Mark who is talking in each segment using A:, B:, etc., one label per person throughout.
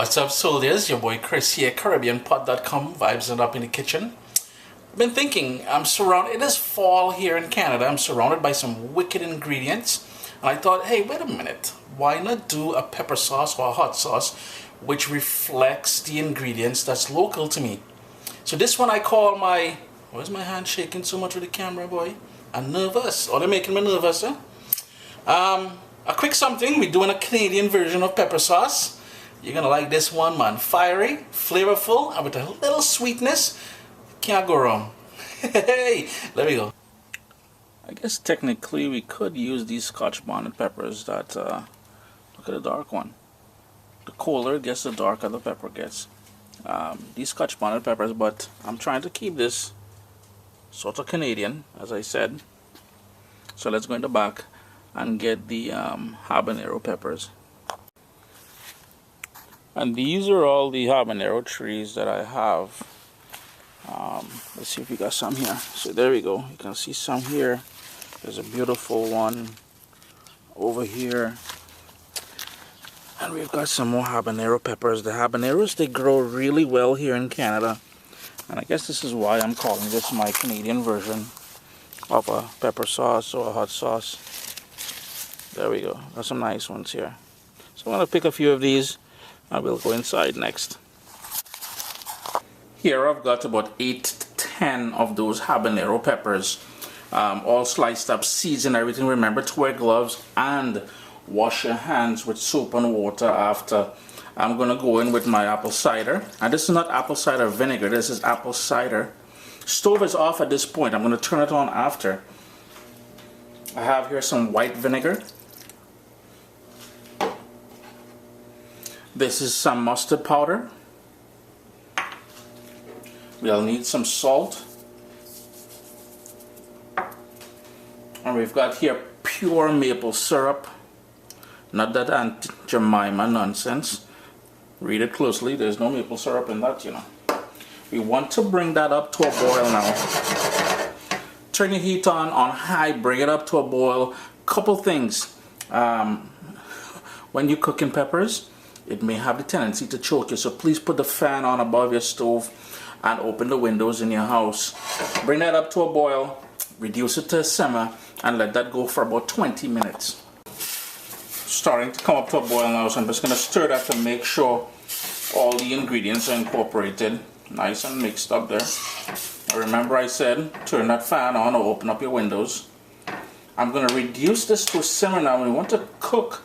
A: What's up, soldiers? Your boy Chris here, CaribbeanPot.com, vibes it up in the kitchen. I've been thinking, it is fall here in Canada. I'm surrounded by some wicked ingredients. And I thought, hey, wait a minute. Why not do a pepper sauce or a hot sauce which reflects the ingredients that's local to me? So this one I call my... Why is my hand shaking so much with the camera, boy? I'm nervous. Oh, they're making me nervous, huh? A quick something. We're doing a Canadian version of pepper sauce. You're gonna like this one, man. Fiery, flavorful, and with a little sweetness. Can't go wrong. Hey, there we go. I guess technically we could use these Scotch bonnet peppers that, look at the dark one. The colder it gets, the darker the pepper gets. These Scotch bonnet peppers, but I'm trying to keep this sort of Canadian, as I said. So let's go in the back and get the habanero peppers. And these are all the habanero trees that I have. Let's see if we got some here. So there we go. You can see some here. There's a beautiful one over here. And we've got some more habanero peppers. The habaneros, they grow really well here in Canada. And I guess this is why I'm calling this my Canadian version of a pepper sauce or a hot sauce. There we go. Got some nice ones here. So I'm going to pick a few of these. I will go inside next. Here I've got about 8 to 10 of those habanero peppers, all sliced up, seasoned, everything. Remember to wear gloves and wash your hands with soap and water after. I'm going to go in with my apple cider. And this is not apple cider vinegar, this is apple cider. Stove is off at this point. I'm going to turn it on after. I have here some white vinegar. This is some mustard powder. We'll need some salt. And we've got here pure maple syrup. Not that Aunt Jemima nonsense. Read it closely. There's no maple syrup in that, you know. We want to bring that up to a boil now. Turn your heat on high. Bring it up to a boil. Couple things. When you're cooking peppers, it may have the tendency to choke you, so please put the fan on above your stove and open the windows in your house. Bring that up to a boil, reduce it to a simmer, and let that go for about 20 minutes. Starting to come up to a boil now, so I'm just going to stir that to make sure all the ingredients are incorporated, nice and mixed up there. Remember I said turn that fan on or open up your windows. I'm going to reduce this to a simmer now. We want to cook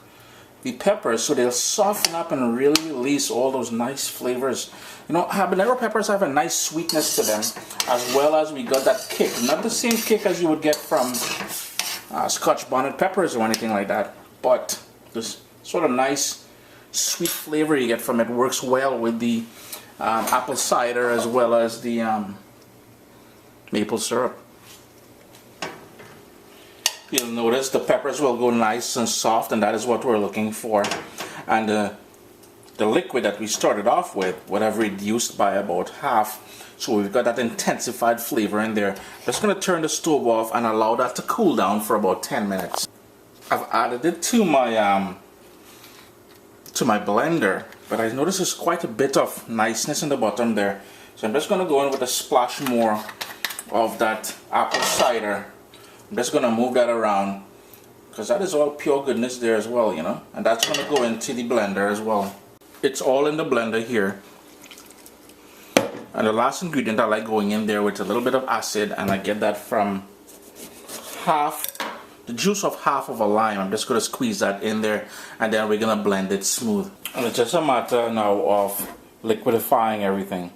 A: the peppers so they'll soften up and really release all those nice flavors. You know, habanero peppers have a nice sweetness to them, as well as we got that kick. Not the same kick as you would get from Scotch bonnet peppers or anything like that, but this sort of nice sweet flavor you get from it works well with the apple cider as well as the maple syrup. You'll notice the peppers will go nice and soft, and that is what we're looking for. And the liquid that we started off with would have reduced by about half, so we've got that intensified flavor in there. Just going to turn the stove off and allow that to cool down for about 10 minutes. I've added it to my blender, but I notice there's quite a bit of niceness in the bottom there, so I'm just going to go in with a splash more of that apple cider. I'm just going to move that around because that is all pure goodness there as well, you know, and that's going to go into the blender as well. It's all in the blender here. And the last ingredient I like going in there with a little bit of acid, and I get that from the juice of half of a lime. I'm just going to squeeze that in there, and then we're going to blend it smooth. And it's just a matter now of liquidifying everything.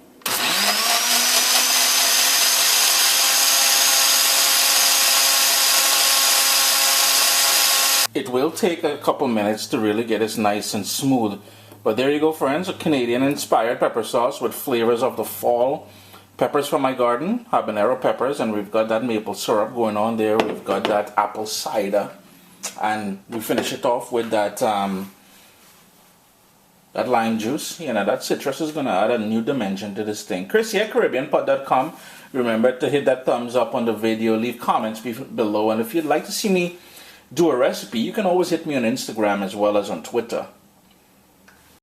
A: It will take a couple minutes to really get it nice and smooth. But there you go, friends, a Canadian inspired pepper sauce with flavors of the fall. Peppers from my garden, habanero peppers, and we've got that maple syrup going on there. We've got that apple cider, and we finish it off with that that lime juice. You know, that citrus is going to add a new dimension to this thing. Chris here, CaribbeanPot.com. Remember to hit that thumbs up on the video, leave comments below, and if you'd like to see me do a recipe, you can always hit me on Instagram as well as on Twitter.